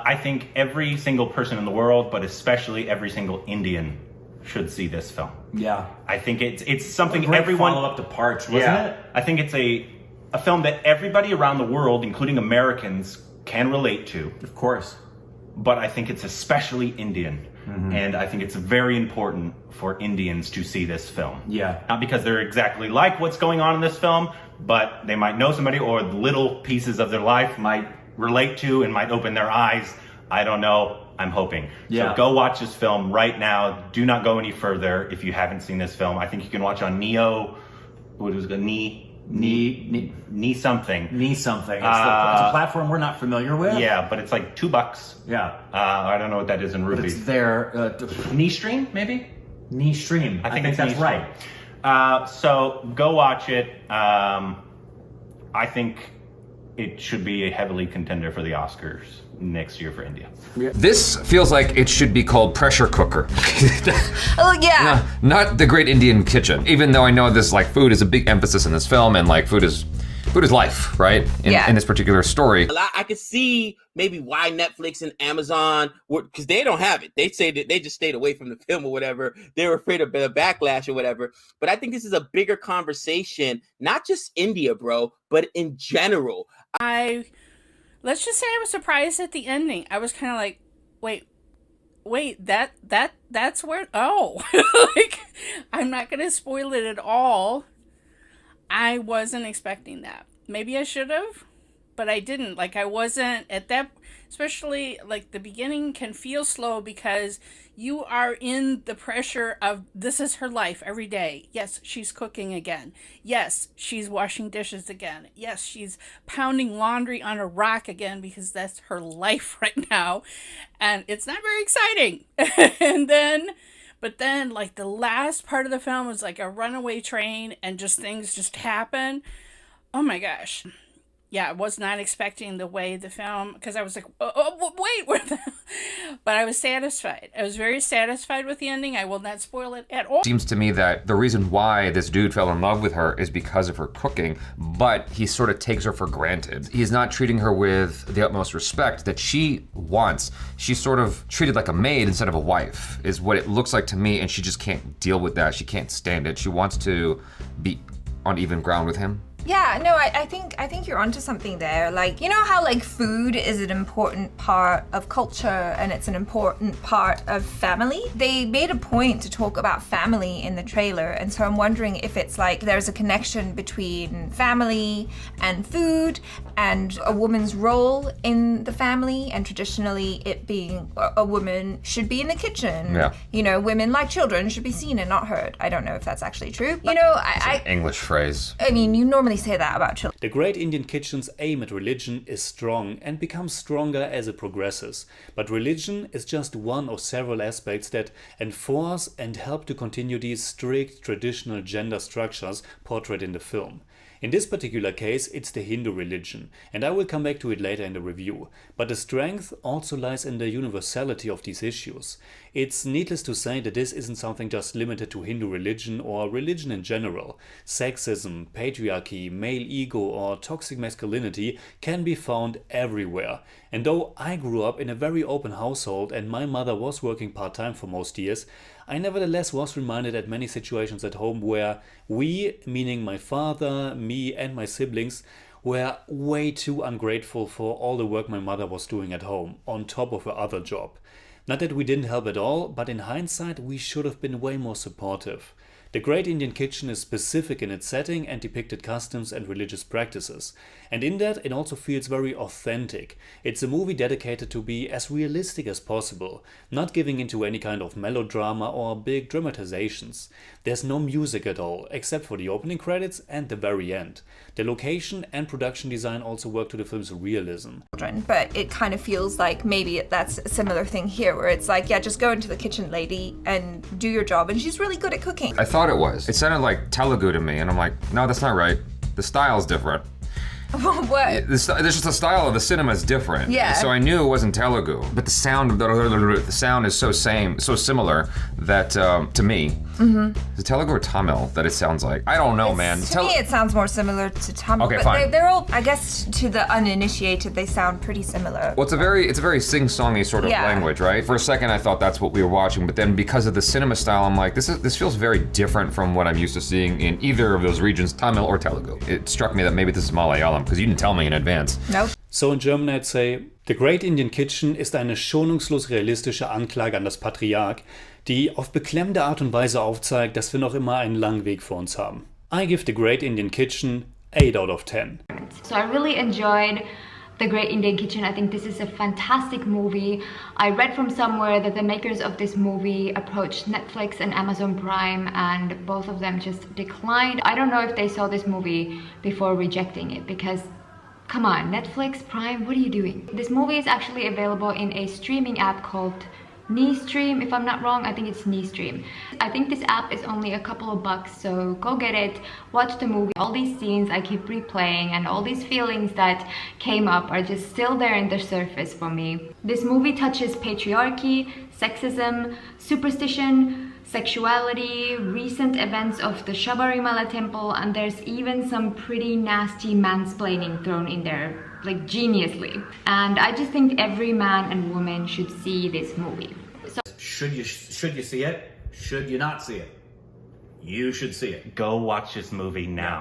I think every single person in the world, but especially every single Indian, should see this film. Yeah. I think it's something great everyone... follow-up to Parch, wasn't it? I think it's a film that everybody around the world, including Americans, can relate to. Of course. But I think it's especially Indian. And I think it's very important for Indians to see this film. Yeah. Not because they're exactly like what's going on in this film, but they might know somebody, or little pieces of their life might relate to and might open their eyes. I don't know. I'm hoping. Yeah. So go watch this film right now. Do not go any further if you haven't seen this film. I think you can watch on Neo. What was it? Knee something. Knee something. It's a platform we're not familiar with. Yeah, but it's like $2. Yeah. I don't know what that is in But rupees. it's their Knee Stream, maybe? Knee Stream. I think it's that's Knee right. Stream. So go watch it. I think it should be a heavily contender for the Oscars next year for India. This feels like it should be called Pressure Cooker. Oh yeah. Not The Great Indian Kitchen. Even though I know this, like, food is a big emphasis in this film, and like food is life, right? In this particular story. I could see maybe why Netflix and Amazon because they don't have it. They say that they just stayed away from the film or whatever. They were afraid of the backlash or whatever. But I think this is a bigger conversation, not just India, bro, but in general. Let's just say I was surprised at the ending. I was kind of like, wait, that's where, like, I'm not going to spoil it at all. I wasn't expecting that. Maybe I should have, but I didn't. Like, I wasn't at that, especially like the beginning can feel slow because you are in the pressure of this is her life every day. Yes, she's cooking again. Yes, she's washing dishes again. Yes, she's pounding laundry on a rock again because that's her life right now. And it's not very exciting. But then like the last part of the film was like a runaway train and just things just happen. Oh my gosh. Yeah, I was not expecting the way the film, because I was like, wait, but I was satisfied. I was very satisfied with the ending. I will not spoil it at all. Seems to me that the reason why this dude fell in love with her is because of her cooking, but he sort of takes her for granted. He's not treating her with the utmost respect that she wants. She's sort of treated like a maid instead of a wife, is what it looks like to me, and she just can't deal with that. She can't stand it. She wants to be on even ground with him. Yeah, no, I think you're onto something there. Like, you know how like food is an important part of culture and it's an important part of family? They made a point to talk about family in the trailer, and so I'm wondering if it's like there's a connection between family and food and a woman's role in the family, and traditionally it being a woman should be in the kitchen. Yeah. You know, women like children should be seen and not heard. I don't know if that's actually true. You know, English phrase. I mean, you normally say that about children. The Great Indian Kitchen's aim at religion is strong and becomes stronger as it progresses. But religion is just one of several aspects that enforce and help to continue these strict traditional gender structures portrayed in the film. In this particular case, it's the Hindu religion, and I will come back to it later in the review. But the strength also lies in the universality of these issues. It's needless to say that this isn't something just limited to Hindu religion or religion in general. Sexism, patriarchy, male ego, or toxic masculinity can be found everywhere. And though I grew up in a very open household and my mother was working part-time for most years, I nevertheless was reminded at many situations at home where we, meaning my father, me and my siblings, were way too ungrateful for all the work my mother was doing at home, on top of her other job. Not that we didn't help at all, but in hindsight we should have been way more supportive. The Great Indian Kitchen is specific in its setting and depicted customs and religious practices. And in that, it also feels very authentic. It's a movie dedicated to be as realistic as possible, not giving into any kind of melodrama or big dramatizations. There's no music at all, except for the opening credits and the very end. The location and production design also work to the film's realism. But it kind of feels like maybe that's a similar thing here, where it's like, yeah, just go into the kitchen, lady, and do your job, and she's really good at cooking. I thought it was. It sounded like Telugu to me, and I'm like, no, that's not right. The style's different. What? There's just the style of the cinema is different. Yeah. So I knew it wasn't Telugu, but the sound is so similar that to me, Is it Telugu or Tamil that it sounds like? I don't know, man. To me, it sounds more similar to Tamil. Okay, but fine. They're all, I guess, to the uninitiated, they sound pretty similar. Well, it's a very sing-songy sort of Yeah. language, right? For a second, I thought that's what we were watching, but then because of the cinema style, I'm like, this feels very different from what I'm used to seeing in either of those regions, Tamil or Telugu. It struck me that maybe this is Malayalam because you didn't tell me in advance. Nope. So in German I'd say, The Great Indian Kitchen ist eine schonungslos realistische Anklage an das Patriarch, die auf beklemmende Art und Weise aufzeigt, dass wir noch immer einen langen Weg vor uns haben. I give The Great Indian Kitchen 8 out of 10. So I really enjoyed The Great Indian Kitchen. I think this is a fantastic movie. I read from somewhere that the makers of this movie approached Netflix and Amazon Prime and both of them just declined. I don't know if they saw this movie before rejecting it because come on, Netflix, Prime, what are you doing? This movie is actually available in a streaming app called Stream, if I'm not wrong. I think it's Stream. I think this app is only a couple of bucks, so go get it, watch the movie. All these scenes I keep replaying and all these feelings that came up are just still there in the surface for me. This movie touches patriarchy, sexism, superstition, sexuality, recent events of the Shabarimala temple, and there's even some pretty nasty mansplaining thrown in there, like geniusly. And I just think every man and woman should see this movie. Should you see it? Should you not see it? You should see it. Go watch this movie now.